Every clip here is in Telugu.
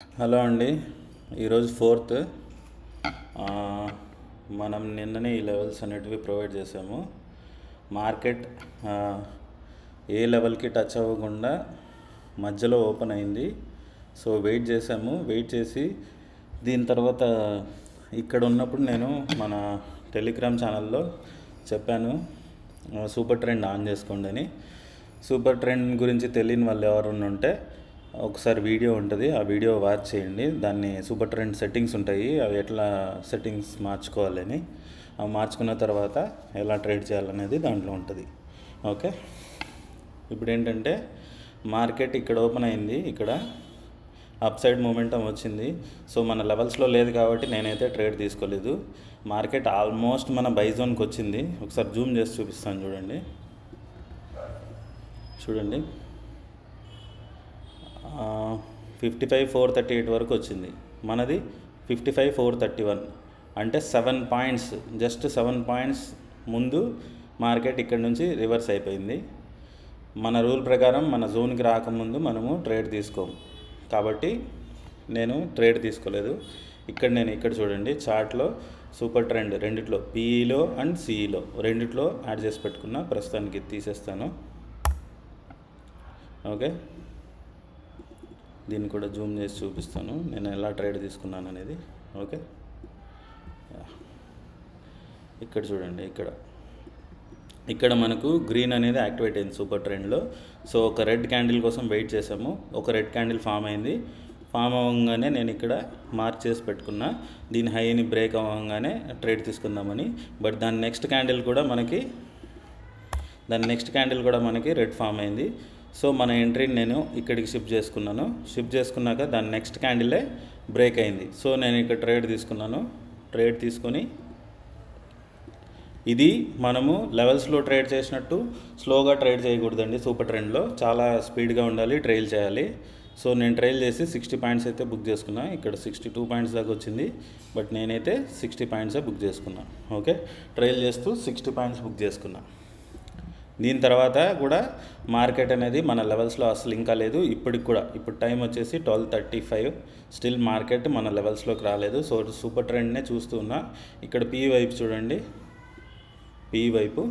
హలో అండి. ఈరోజు 4th. మనం నిన్ననే ఈ లెవెల్స్ అనేటివి ప్రొవైడ్ చేసాము. మార్కెట్ ఏ లెవెల్కి టచ్ అవ్వకుండా మధ్యలో ఓపెన్ అయింది. సో వెయిట్ చేసాము. వెయిట్ చేసి దీని తర్వాత ఇక్కడ ఉన్నప్పుడు నేను మన టెలిగ్రామ్ ఛానల్లో చెప్పాను సూపర్ ట్రెండ్ ఆన్ చేసుకోండి అని. సూపర్ ట్రెండ్ గురించి తెలియని వాళ్ళు ఎవరైనా ఉంటే ఒకసారి వీడియో ఉంటుంది, ఆ వీడియో వాచ్ చేయండి. దాన్ని సూపర్ ట్రెండ్ సెట్టింగ్స్ ఉంటాయి, అవి ఎట్లా సెట్టింగ్స్ మార్చుకోవాలని, అవి మార్చుకున్న తర్వాత ఎలా ట్రేడ్ చేయాలనేది దాంట్లో ఉంటుంది. ఓకే, ఇప్పుడు ఏంటంటే మార్కెట్ ఇక్కడ ఓపెన్ అయింది, ఇక్కడ అప్ సైడ్ మూమెంటం వచ్చింది. సో మన లెవెల్స్లో లేదు కాబట్టి నేనైతే ట్రేడ్ తీసుకోలేదు. మార్కెట్ ఆల్మోస్ట్ మన బై జోన్కి వచ్చింది. ఒకసారి జూమ్ చేసి చూపిస్తాను, చూడండి 55,438 వరకు వచ్చింది. మనది 55,431, అంటే 7 పాయింట్స్, జస్ట్ 7 పాయింట్స్ ముందు మార్కెట్ ఇక్కడ నుంచి రివర్స్ అయిపోయింది. మన రూల్ ప్రకారం మన జోన్కి రాకముందు మనము ట్రేడ్ తీసుకోము కాబట్టి నేను ట్రేడ్ తీసుకోలేదు. ఇక్కడ చూడండి చార్ట్లో సూపర్ ట్రెండ్ రెండిట్లో, పీఈలో అండ్ సిఈలో రెండిట్లో యాడ్ చేసి పెట్టుకున్నా. ప్రస్తుతానికి తీసేస్తాను. ఓకే, దీన్ని కూడా జూమ్ చేసి చూపిస్తాను నేను ఎలా ట్రేడ్ తీసుకున్నాను అనేది. ఓకే, ఇక్కడ చూడండి, ఇక్కడ మనకు గ్రీన్ అనేది యాక్టివేట్ అయింది సూపర్ ట్రెండ్లో. సో ఒక రెడ్ క్యాండిల్ కోసం వెయిట్ చేసాము. ఒక రెడ్ క్యాండిల్ ఫామ్ అయింది. ఫామ్ అవ్వగానే నేను ఇక్కడ మార్క్ చేసి పెట్టుకున్నా, దీని హైని బ్రేక్ అవ్వగానే ట్రేడ్ తీసుకుందామని. బట్ దాని నెక్స్ట్ క్యాండిల్ కూడా మనకి రెడ్ ఫామ్ అయింది. సో మన ఎంట్రీని నేను ఇక్కడికి షిఫ్ట్ చేసుకున్నాను. షిఫ్ట్ చేసుకున్నాక దాని నెక్స్ట్ క్యాండిలే బ్రేక్ అయింది. సో నేను ఇక్కడ ట్రేడ్ తీసుకున్నాను. ట్రేడ్ తీసుకొని ఇది మనము లెవెల్స్లో ట్రేడ్ చేసినట్టు స్లోగా ట్రేడ్ చేయకూడదండి. సూపర్ ట్రెండ్లో చాలా స్పీడ్గా ఉండాలి, ట్రైల్ చేయాలి. సో నేను ట్రైల్ చేసి 60 పాయింట్స్ అయితే బుక్ చేసుకున్నా. ఇక్కడ 62 పాయింట్స్ దాకా వచ్చింది, బట్ నేనైతే 60 పాయింట్సే బుక్ చేసుకున్నా. ఓకే, ట్రైల్ చేస్తూ 60 పాయింట్స్ బుక్ చేసుకున్నా. దీని తర్వాత కూడా మార్కెట్ అనేది మన లెవెల్స్లో అసలు ఇంకా లేదు. ఇప్పుడు టైం వచ్చేసి 12:35, స్టిల్ మార్కెట్ మన లెవెల్స్లోకి రాలేదు. సో సూపర్ ట్రెండ్నే చూస్తూ ఉన్నా. ఇక్కడ పీ వైపు చూడండి, పీ వైపు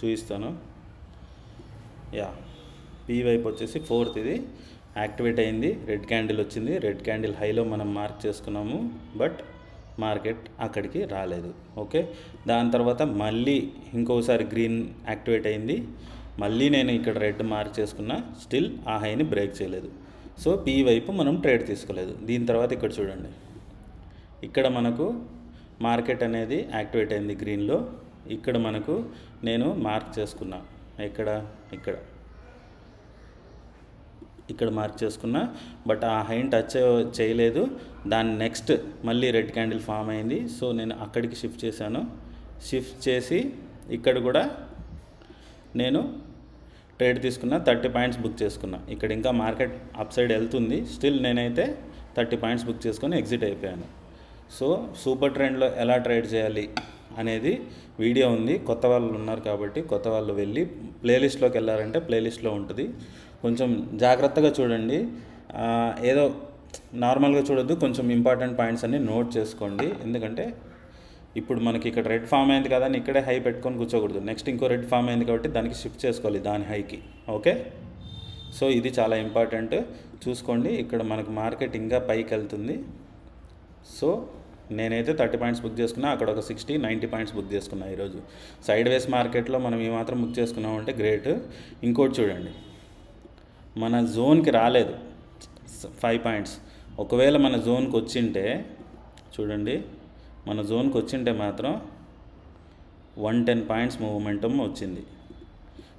చూపిస్తాను. పీ వైపు వచ్చేసి 4th ఇది యాక్టివేట్ అయింది. రెడ్ క్యాండిల్ వచ్చింది. రెడ్ క్యాండిల్ హైలో మనం మార్క్ చేసుకున్నాము, బట్ మార్కెట్ అక్కడికి రాలేదు. ఓకే, దాని తర్వాత మళ్ళీ ఇంకోసారి గ్రీన్ యాక్టివేట్ అయింది. మళ్ళీ నేను ఇక్కడ రెడ్ మార్క్ చేసుకున్నా, స్టిల్ ఆ హైని బ్రేక్ చేయలేదు. సో పీ వైపు మనం ట్రేడ్ తీసుకోలేదు. దీని తర్వాత ఇక్కడ చూడండి, ఇక్కడ మనకు మార్కెట్ అనేది యాక్టివేట్ అయింది గ్రీన్లో. ఇక్కడ మనకు నేను మార్క్ చేసుకున్నా, ఇక్కడ మార్క్ చేసుకున్నా, బట్ ఆ హైని టచ్ చేయలేదు. దాని నెక్స్ట్ మళ్ళీ రెడ్ క్యాండిల్ ఫామ్ అయింది. సో నేను అక్కడికి షిఫ్ట్ చేశాను. షిఫ్ట్ చేసి ఇక్కడ కూడా నేను ట్రేడ్ తీసుకున్నా, 30 పాయింట్స్ బుక్ చేసుకున్నా. ఇక్కడ ఇంకా మార్కెట్ అప్ సైడ్ వెళ్తుంది, స్టిల్ నేనైతే 30 పాయింట్స్ బుక్ చేసుకొని ఎగ్జిట్ అయిపోయాను. సో సూపర్ ట్రెండ్లో ఎలా ట్రేడ్ చేయాలి అనేది వీడియో ఉంది. కొత్త వాళ్ళు ఉన్నారు కాబట్టి కొత్త వాళ్ళు వెళ్ళి ప్లేలిస్ట్లోకి వెళ్ళారంటే ప్లేలిస్ట్లో ఉంటుంది. కొంచెం జాగ్రత్తగా చూడండి, ఏదో నార్మల్గా చూడొద్దు, కొంచెం ఇంపార్టెంట్ పాయింట్స్ అన్ని నోట్ చేసుకోండి. ఎందుకంటే ఇప్పుడు మనకి ఇక్కడ రెడ్ ఫామ్ అయింది కదా అని ఇక్కడే హై పెట్టుకొని కూర్చోకూడదు. నెక్స్ట్ ఇంకో రెడ్ ఫామ్ అయింది కాబట్టి దానికి షిఫ్ట్ చేసుకోవాలి, దాని హైకి. ఓకే, సో ఇది చాలా ఇంపార్టెంట్, చూసుకోండి. ఇక్కడ మనకు మార్కెట్ ఇంకా పైకి వెళ్తుంది. సో నేనైతే 30 పాయింట్స్ బుక్ చేసుకున్నా. అక్కడ ఒక 60-90 పాయింట్స్ బుక్ చేసుకున్నా. ఈరోజు సైడ్ వేస్ మార్కెట్లో మనం ఈ మాత్రం బుక్ చేసుకున్నామంటే గ్రేట్. ఇంకోటి చూడండి, మన జోన్కి రాలేదు 5 పాయింట్స్. ఒకవేళ మన జోన్కి వచ్చింటే చూడండి, మన జోన్కి వచ్చింటే మాత్రం 110 పాయింట్స్ మూమెంటం వచ్చింది.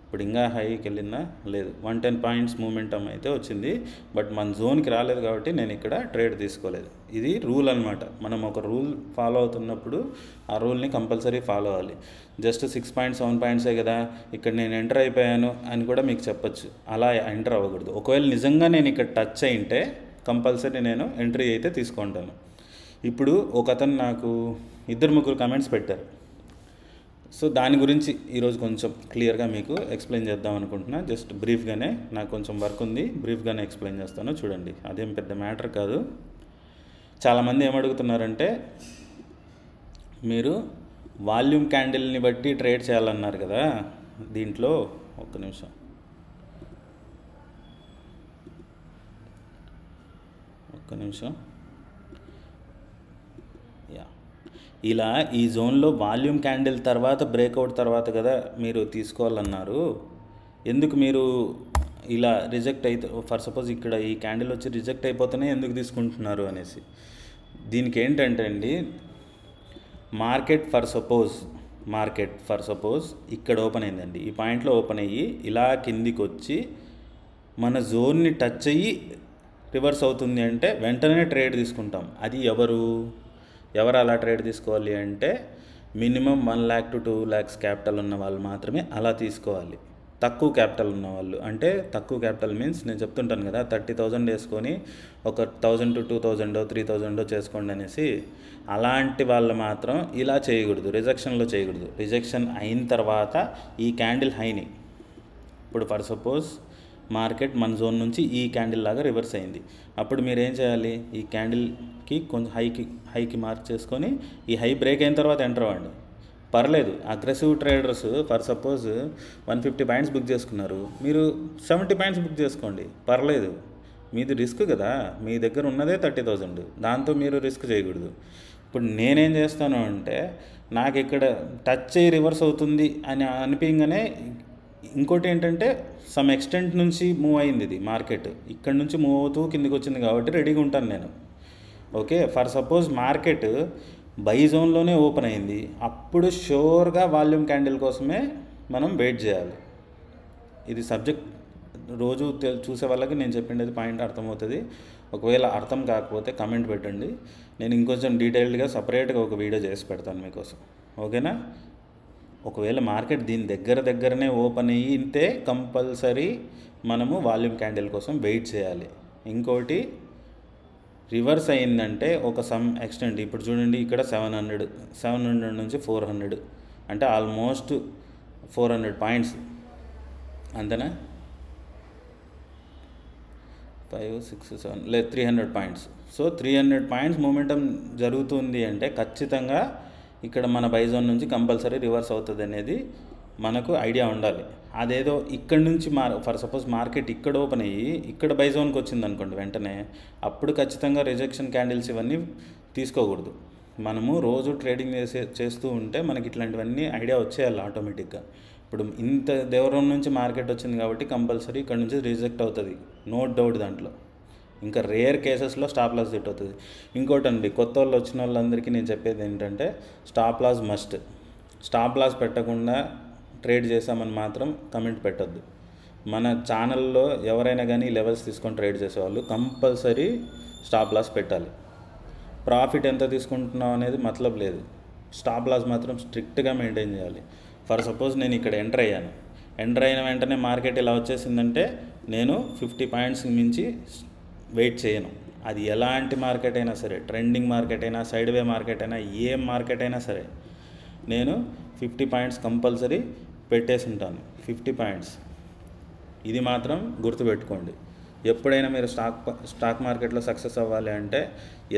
ఇప్పుడు ఇంకా హైకి వెళ్ళిందా లేదు, 110 పాయింట్స్ మూమెంటం అయితే వచ్చింది. బట్ మన జోన్కి రాలేదు కాబట్టి నేను ఇక్కడ ట్రేడ్ తీసుకోలేదు. ఇది రూల్ అనమాట. మనం ఒక రూల్ ఫాలో అవుతున్నప్పుడు ఆ రూల్ని కంపల్సరీ ఫాలో అవ్వాలి. జస్ట్ 6 పాయింట్స్ 7 పాయింట్సే కదా, ఇక్కడ నేను ఎంటర్ అయిపోయాను అని కూడా మీకు చెప్పచ్చు. అలా ఎంటర్ అవ్వకూడదు. ఒకవేళ నిజంగా నేను ఇక్కడ టచ్ అయింటే కంపల్సరీ నేను ఎంట్రీ అయితే తీసుకుంటాను. ఇప్పుడు ఒక అతను నాకు 2-3 కమెంట్స్ పెట్టారు, సో దాని గురించి ఈరోజు కొంచెం క్లియర్గా మీకు ఎక్స్ప్లెయిన్ చేద్దాం అనుకుంటున్నా. జస్ట్ బ్రీఫ్గానే, నాకు కొంచెం వర్క్ ఉంది, బ్రీఫ్గానే ఎక్స్ప్లెయిన్ చేస్తాను. చూడండి, అదేం పెద్ద మ్యాటర్ కాదు. చాలామంది ఏమడుగుతున్నారంటే, మీరు వాల్యూమ్ క్యాండిల్ని బట్టి ట్రేడ్ చేయాలన్నారు కదా దీంట్లో. ఒక్క నిమిషం, యా, ఇలా ఈ జోన్లో వాల్యూమ్ క్యాండిల్ తర్వాత బ్రేక్అవుట్ తర్వాత కదా మీరు తీసుకోవాలన్నారు. ఎందుకు మీరు ఇలా రిజెక్ట్ అయితే, ఫర్ సపోజ్ ఇక్కడ ఈ క్యాండిల్ వచ్చి రిజెక్ట్ అయిపోతేనే ఎందుకు తీసుకుంటున్నారు అనేసి. దీనికి ఏంటంటే అండి, మార్కెట్ ఫర్ సపోజ్ ఇక్కడ ఓపెన్ అయిందండి, ఈ పాయింట్లో ఓపెన్ అయ్యి ఇలా కిందికి వచ్చి మన జోన్ని టచ్ అయ్యి రివర్స్ అవుతుంది అంటే వెంటనే ట్రేడ్ తీసుకుంటాం. అది ఎవరు అలా ట్రేడ్ తీసుకోవాలి అంటే minimum 1 lakh to 2 lakhs capital ఉన్న వాళ్ళు మాత్రమే అలా తీసుకోవాలి. తక్కువ క్యాపిటల్ ఉన్నవాళ్ళు, అంటే తక్కువ క్యాపిటల్ మీన్స్ నేను చెప్తుంటాను కదా 30,000 వేసుకొని ఒక 1,000 to 2,000 3,000 చేసుకోండి అనేసి, అలాంటి వాళ్ళు మాత్రం ఇలా చేయకూడదు, రిజెక్షన్లో చేయకూడదు. రిజెక్షన్ అయిన తర్వాత ఈ క్యాండిల్ హైని, ఇప్పుడు ఫర్ సపోజ్ మార్కెట్ మన జోన్ నుంచి ఈ క్యాండిల్ లాగా రివర్స్ అయింది, అప్పుడు మీరు ఏం చేయాలి, ఈ క్యాండిల్కి కొంచెం హైకి మార్క్ చేసుకొని ఈ హై బ్రేక్ అయిన తర్వాత ఎంటర్ అవ్వండి. పర్లేదు, aggressive traders for suppose 150 points book చేసుకున్నారు, మీరు 70 పాయింట్స్ బుక్ చేసుకోండి, పర్లేదు. మీది రిస్క్ కదా, మీ దగ్గర ఉన్నదే 30,000, దాంతో మీరు రిస్క్ చేయకూడదు. ఇప్పుడు నేనేం చేస్తాను అంటే, నాకు ఇక్కడ టచ్ అయ్యి రివర్స్ అవుతుంది అని అనిపించగానే, ఇంకోటి ఏంటంటే సమ్ ఎక్స్టెంట్ నుంచి మూవ్ అయింది ఇది మార్కెట్, ఇక్కడ నుంచి మూవ్ అవుతూ కిందికి వచ్చింది కాబట్టి రెడీగా ఉంటాను నేను. Okay, for suppose market buy జోన్లోనే ఓపెన్ అయింది, అప్పుడు షూర్గా వాల్యూమ్ క్యాండిల్ కోసమే మనం వెయిట్ చేయాలి. ఇది సబ్జెక్ట్ రోజు చూసే వాళ్ళకి నేను చెప్పిండేది పాయింట్ అర్థమవుతుంది. ఒకవేళ అర్థం కాకపోతే కమెంట్ పెట్టండి, నేను ఇంకొంచెం డీటెయిల్డ్గా సపరేట్గా ఒక వీడియో చేసి పెడతాను మీకోసం. ఓకేనా? ఒకవేళ మార్కెట్ దీని దగ్గరనే ఓపెన్ అయ్యింటే కంపల్సరీ మనము వాల్యూమ్ క్యాండిల్ కోసం వెయిట్ చేయాలి. ఇంకోటి, రివర్స్ అయిందంటే ఒక సమ్ ఎక్స్టెంట్, ఇప్పుడు చూడండి ఇక్కడ 700 నుంచి 400, అంటే ఆల్మోస్ట్ 400 పాయింట్స్, అంతేనా? 5, 6, 7 లేదు 300 పాయింట్స్. సో 300 పాయింట్స్ మూమెంటం జరుగుతుంది అంటే ఖచ్చితంగా ఇక్కడ మన బై జోన్ నుంచి కంపల్సరీ రివర్స్ అవుతుంది అనేది మనకు ఐడియా ఉండాలి. అదేదో ఇక్కడ నుంచి ఫర్ సపోజ్ మార్కెట్ ఇక్కడ ఓపెన్ అయ్యి ఇక్కడ బై జోన్కి వచ్చింది అనుకోండి, వెంటనే అప్పుడు ఖచ్చితంగా రిజెక్షన్ క్యాండిల్స్ ఇవన్నీ తీసుకోకూడదు. మనము రోజు ట్రేడింగ్ చేస్తూ ఉంటే మనకి ఇట్లాంటివన్నీ ఐడియా వచ్చేయాలి ఆటోమేటిక్గా. ఇప్పుడు ఇంత దూరం నుంచి మార్కెట్ వచ్చింది కాబట్టి కంపల్సరీ ఇక్కడ నుంచి రిజెక్ట్ అవుతుంది, నో డౌట్ దాంట్లో. ఇంకా రేర్ కేసెస్లో స్టాప్ లాస్ సెట్ అవుతుంది. ఇంకోటి అండి, కొత్త వాళ్ళు వచ్చిన వాళ్ళందరికీ నేను చెప్పేది ఏంటంటే, stop loss must. Stop loss పెట్టకుండా ట్రేడ్ చేసామని మాత్రం కమెంట్ పెట్టద్దు. మన ఛానల్లో ఎవరైనా కానీ లెవెల్స్ తీసుకొని ట్రేడ్ చేసేవాళ్ళు కంపల్సరీ స్టాప్ లాస్ పెట్టాలి. ప్రాఫిట్ ఎంత తీసుకుంటున్నాం అనేది మతలబ్ లేదు, స్టాప్ లాస్ మాత్రం స్ట్రిక్ట్గా మెయింటైన్ చేయాలి. ఫర్ సపోజ్ నేను ఇక్కడ ఎంటర్ అయిన వెంటనే మార్కెట్ ఇలా వచ్చేసిందంటే నేను 50 పాయింట్స్ మించి వెయిట్ చేయను. అది ఎలాంటి మార్కెట్ అయినా సరే, ట్రెండింగ్ మార్కెట్ అయినా, సైడ్ వే మార్కెట్ అయినా, ఏ మార్కెట్ అయినా సరే, నేను 50 పాయింట్స్ కంపల్సరీ పెట్టేసి ఉంటాను. 50 పాయింట్స్, ఇది మాత్రం గుర్తుపెట్టుకోండి. ఎప్పుడైనా మీరు స్టాక్ మార్కెట్లో సక్సెస్ అవ్వాలి అంటే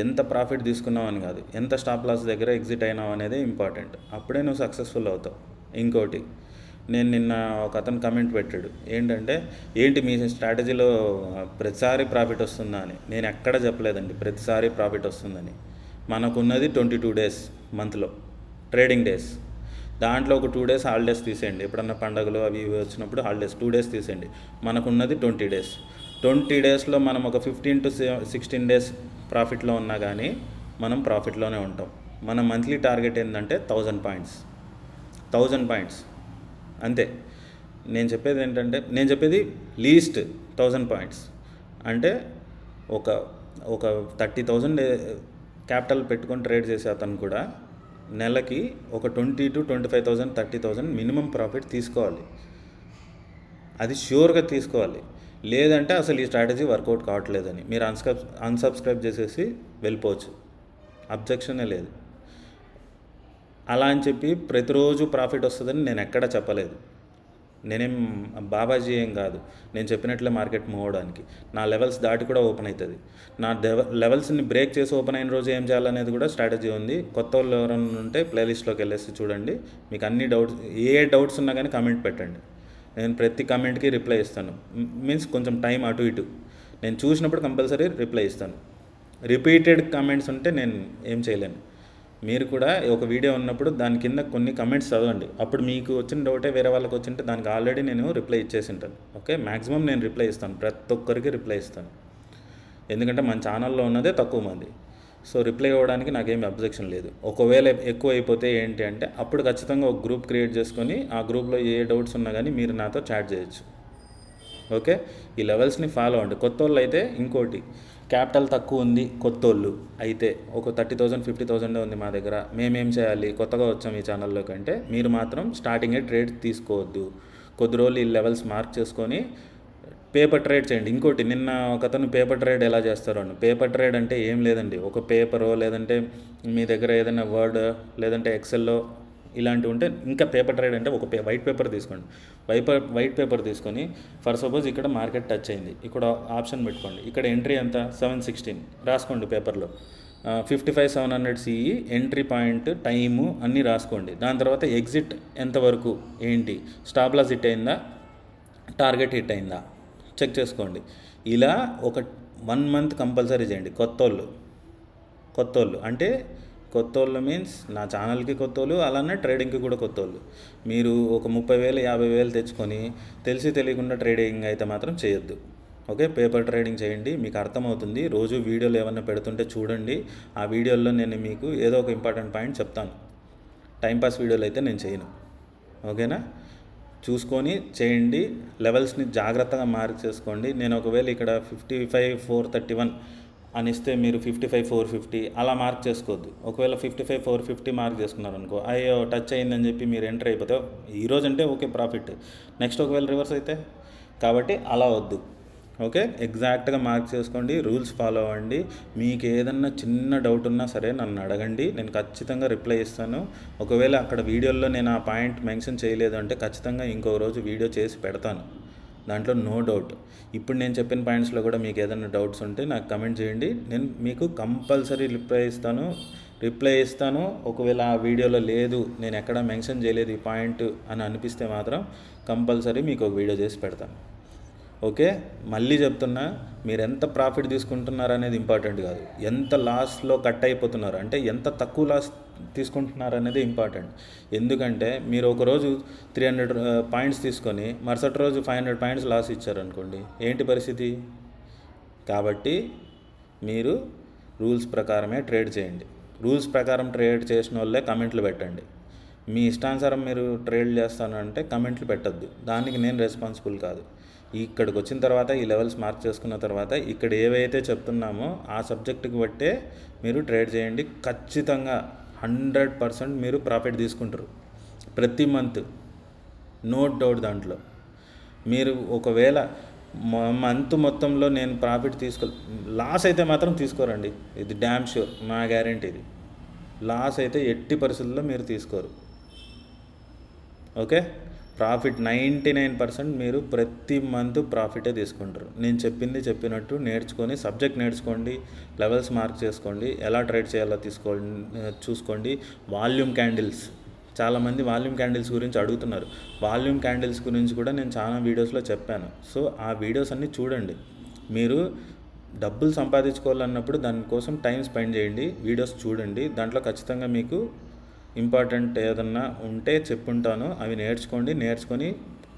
ఎంత ప్రాఫిట్ తీసుకున్నావు అని కాదు, ఎంత స్టాప్ లాస్ దగ్గర ఎగ్జిట్ అయినావు అనేది ఇంపార్టెంట్. అప్పుడే నువ్వు సక్సెస్ఫుల్ అవుతావు. ఇంకోటి, నేను నిన్న ఒక అతను కమెంట్ పెట్టాడు, ఏంటంటే ఏంటి మీ స్ట్రాటజీలో ప్రతిసారి ప్రాఫిట్ వస్తుందా అని. నేను ఎక్కడ చెప్పలేదండి ప్రతిసారి ప్రాఫిట్ వస్తుందని. మనకున్నది 22 days మంత్లో ట్రేడింగ్ డేస్, దాంట్లో ఒక 2 days హాలిడేస్ తీసేయండి. ఎప్పుడన్నా పండుగలు అవి ఇవి వచ్చినప్పుడు హాలిడేస్ 2 days తీసేయండి. మనకున్నది 20 days. 20 daysలో మనం ఒక 15 to 16 days ప్రాఫిట్లో ఉన్నా కానీ మనం ప్రాఫిట్లోనే ఉంటాం. మన మంత్లీ టార్గెట్ ఏంటంటే 1000 పాయింట్స్ అంతే. నేను చెప్పేది ఏంటంటే, నేను చెప్పేది లీస్ట్ 1000 పాయింట్స్ అంటే ఒక 30,000 క్యాపిటల్ పెట్టుకొని ట్రేడ్ చేసే అతను కూడా నెలకి ఒక 20,000 to 25,000 30,000 మినిమం ప్రాఫిట్ తీసుకోవాలి. అది ష్యూర్గా తీసుకోవాలి. లేదంటే అసలు ఈ స్ట్రాటజీ వర్కౌట్ కావట్లేదని మీరు అన్సబ్స్క్రైబ్ చేసేసి వెళ్ళిపోవచ్చు, అబ్జెక్షనే లేదు. అలా అని చెప్పి ప్రతిరోజు ప్రాఫిట్ వస్తుందని నేను ఎక్కడా చెప్పలేదు. నేనేం బాబాజీ ఏం కాదు. నేను చెప్పినట్లే మార్కెట్ మూవ్ అవడానికి నా లెవెల్స్ దాటి కూడా ఓపెన్ అవుతుంది. నా లెవెల్స్ని బ్రేక్ చేసి ఓపెన్ అయిన రోజు ఏం చేయాలనేది కూడా స్ట్రాటజీ ఉంది. కొత్త వాళ్ళు ఎవరైనా ఉంటే ప్లేలిస్ట్లోకి వెళ్ళేసి చూడండి. మీకు అన్ని డౌట్స్, ఏ డౌట్స్ ఉన్నా కానీ కమెంట్ పెట్టండి. నేను ప్రతి కమెంట్కి రిప్లై ఇస్తాను. మీన్స్ కొంచెం టైం అటు ఇటు నేను చూసినప్పుడు కంపల్సరీ రిప్లై ఇస్తాను. రిపీటెడ్ కమెంట్స్ ఉంటే నేను ఏం చేయలేను. మీరు కూడా ఒక వీడియో ఉన్నప్పుడు దాని కింద కొన్ని కమెంట్స్ చదవండి. అప్పుడు మీకు వచ్చిన డౌటే వేరే వాళ్ళకి వచ్చింటే దానికి ఆల్రెడీ నేను రిప్లై ఇచ్చేసి ఉంటాను. ఓకే, మ్యాక్సిమం నేను రిప్లై ఇస్తాను, ప్రతి ఒక్కరికి రిప్లై ఇస్తాను. ఎందుకంటే మన ఛానల్లో ఉన్నదే తక్కువ మంది. సో రిప్లై ఇవ్వడానికి నాకేమి అబ్జెక్షన్ లేదు. ఒకవేళ ఎక్కువ అయిపోతే ఏంటి అంటే అప్పుడు ఖచ్చితంగా ఒక గ్రూప్ క్రియేట్ చేసుకొని ఆ గ్రూప్లో ఏ డౌట్స్ ఉన్నా కానీ మీరు నాతో చాట్ చేయొచ్చు. ఓకే, ఈ లెవెల్స్ని ఫాలో అవ్వండి. కొత్త వాళ్ళు అయితే ఇంకోటి, క్యాపిటల్ తక్కువ ఉంది కొత్తోళ్ళు అయితే, ఒక 30,000 50,000 ఉంది మా దగ్గర, మేమేం చేయాలి, కొత్తగా వచ్చాం ఈ ఛానల్లో కంటే, మీరు మాత్రం స్టార్టింగే ట్రేడ్ తీసుకోవద్దు. కొద్ది రోజులు ఈ లెవెల్స్ మార్క్ చేసుకొని పేపర్ ట్రేడ్ చేయండి. ఇంకోటి, నిన్న ఒకతను పేపర్ ట్రేడ్ ఎలా చేస్తారో అని. పేపర్ ట్రేడ్ అంటే ఏం లేదండి, ఒక పేపరో లేదంటే మీ దగ్గర ఏదైనా వర్డ్ లేదంటే ఎక్సెల్లో ఇలాంటివి ఉంటే, ఇంకా పేపర్ ట్రేడ్ అంటే ఒక వైట్ పేపర్ తీసుకోండి. వైట్ పేపర్ తీసుకొని ఫర్ సపోజ్ ఇక్కడ మార్కెట్ టచ్ అయింది, ఇక్కడ ఆప్షన్ పెట్టుకోండి. ఇక్కడ ఎంట్రీ ఎంత 716 రాసుకోండి పేపర్లో. 55,700 సిఈ ఎంట్రీ పాయింట్, టైము అన్నీ రాసుకోండి. దాని తర్వాత ఎగ్జిట్ ఎంతవరకు ఏంటి, స్టాప్ లాస్ హిట్ అయిందా, టార్గెట్ హిట్ అయిందా చెక్ చేసుకోండి. ఇలా ఒక 1 మంత్ కంపల్సరీ చేయండి. కొత్తోళ్ళు అంటే కొత్తోళ్ళు మీన్స్ నా ఛానల్కి కొత్తోళ్ళు, అలానే ట్రేడింగ్కి కూడా కొత్తోళ్ళు. మీరు ఒక 30,000 50,000 తెచ్చుకొని తెలిసి తెలియకుండా ట్రేడింగ్ అయితే మాత్రం చేయొద్దు. ఓకే, పేపర్ ట్రేడింగ్ చేయండి, మీకు అర్థమవుతుంది. రోజు వీడియోలు ఏమన్నా పెడుతుంటే చూడండి. ఆ వీడియోల్లో నేను మీకు ఏదో ఒక ఇంపార్టెంట్ పాయింట్ చెప్తాను. టైంపాస్ వీడియోలు అయితే నేను చేయను. ఓకేనా, చూసుకొని చేయండి. లెవెల్స్ని జాగ్రత్తగా మార్క్ చేసుకోండి. నేను ఒకవేళ ఇక్కడ 55,431 అని ఇస్తే మీరు 55,450 అలా మార్క్ చేసుకోవద్దు. ఒకవేళ 55,450 మార్క్ చేసుకున్నారనుకో, అయ్యో టచ్ అయిందని చెప్పి మీరు ఎంటర్ అయిపోతే ఈరోజు అంటే ఓకే ప్రాఫిట్, నెక్స్ట్ ఒకవేళ రివర్స్ అయితే, కాబట్టి అలా వద్దు. ఓకే, ఎగ్జాక్ట్గా మార్క్ చేసుకోండి, రూల్స్ ఫాలో అవ్వండి. మీకు ఏదన్నా చిన్న డౌట్ ఉన్నా సరే నన్ను అడగండి, నేను ఖచ్చితంగా రిప్లై ఇస్తాను. ఒకవేళ అక్కడ వీడియోలో నేను ఆ పాయింట్ మెన్షన్ చేయలేదు అంటే ఖచ్చితంగా ఇంకో రోజు వీడియో చేసి పెడతాను, దాంట్లో నో డౌట్. ఇప్పుడు నేను చెప్పిన పాయింట్స్లో కూడా మీకు ఏదైనా డౌట్స్ ఉంటే నాకు కమెంట్ చేయండి, నేను మీకు కంపల్సరీ రిప్లై ఇస్తాను. ఒకవేళ ఆ వీడియోలో లేదు, నేను ఎక్కడ మెన్షన్ చేయలేదు ఈ పాయింట్ అని అనిపిస్తే మాత్రం కంపల్సరీ మీకు ఒక వీడియో చేసి పెడతాను. ఓకే, మళ్ళీ చెప్తున్నా, మీరు ఎంత ప్రాఫిట్ తీసుకుంటున్నారు అనేది ఇంపార్టెంట్ కాదు, ఎంత లాస్లో కట్ అయిపోతున్నారు అంటే ఎంత తక్కువ లాస్ తీసుకుంటున్నారు అనేది ఇంపార్టెంట్. ఎందుకంటే మీరు ఒకరోజు 300 పాయింట్స్ తీసుకొని మరుసటి రోజు 500 పాయింట్స్ లాస్ ఇచ్చారనుకోండి, ఏంటి పరిస్థితి? కాబట్టి మీరు రూల్స్ ప్రకారమే ట్రేడ్ చేయండి. రూల్స్ ప్రకారం ట్రేడ్ చేసిన వాళ్ళే కమెంట్లు పెట్టండి. మీ ఇష్టానుసారం మీరు ట్రేడ్ చేస్తానంటే కమెంట్లు పెట్టద్దు, దానికి నేను రెస్పాన్సిబుల్ కాదు. ఇక్కడికి వచ్చిన తర్వాత ఈ లెవెల్స్ మార్క్ చేసుకున్న తర్వాత ఇక్కడ ఏవైతే చెప్తున్నామో ఆ సబ్జెక్టుకి బట్టే మీరు ట్రేడ్ చేయండి. ఖచ్చితంగా 100% మీరు ప్రాఫిట్ తీసుకుంటారు ప్రతి మంత్, నో డౌట్. దాంట్లో మీరు ఒకవేళ మంత్ మొత్తంలో నేను ప్రాఫిట్ లాస్ అయితే మాత్రం తీసుకోరండి, ఇది డ్యామ్ షూర్, నా గ్యారెంటీ ఇది. లాస్ అయితే ఎట్టి పరిస్థితుల్లో మీరు తీసుకోరు. ఓకే, ప్రాఫిట్ 99% మీరు ప్రతి మంత్ ప్రాఫిటే తీసుకుంటారు. నేను చెప్పినట్టు నేర్చుకొని సబ్జెక్ట్ నేర్చుకోండి, లెవెల్స్ మార్క్ చేసుకోండి, ఎలా ట్రేడ్ చేయాలో చూసుకోండి. వాల్యూమ్ క్యాండిల్స్, చాలామంది వాల్యూమ్ క్యాండిల్స్ గురించి అడుగుతున్నారు. వాల్యూమ్ క్యాండిల్స్ గురించి కూడా నేను చాలా వీడియోస్లో చెప్పాను. సో ఆ వీడియోస్ అన్నీ చూడండి. మీరు డబ్బులు సంపాదించుకోవాలన్నప్పుడు దానికోసం టైం స్పెండ్ చేయండి, వీడియోస్ చూడండి. దాంట్లో ఖచ్చితంగా మీకు ఇంపార్టెంట్ ఏదన్నా ఉంటే చెప్పుంటాను, అవి నేర్చుకొని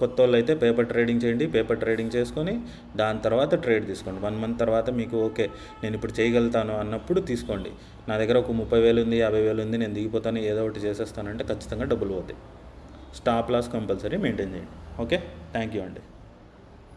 కొత్త వాళ్ళు అయితే పేపర్ ట్రేడింగ్ చేయండి. పేపర్ ట్రేడింగ్ చేసుకొని దాని తర్వాత ట్రేడ్ తీసుకోండి. 1 మంత్ తర్వాత మీకు ఓకే నేను ఇప్పుడు చేయగలుగుతాను అన్నప్పుడు తీసుకోండి. నా దగ్గర ఒక 30,000 ఉంది, 50,000 ఉంది, నేను దిగిపోతాను, ఏదో ఒకటి చేసేస్తానంటే ఖచ్చితంగా డబ్బులు పోతాయి. స్టాప్ లాస్ కంపల్సరీ మెయింటైన్ చేయండి. ఓకే, థ్యాంక్ యూ అండి.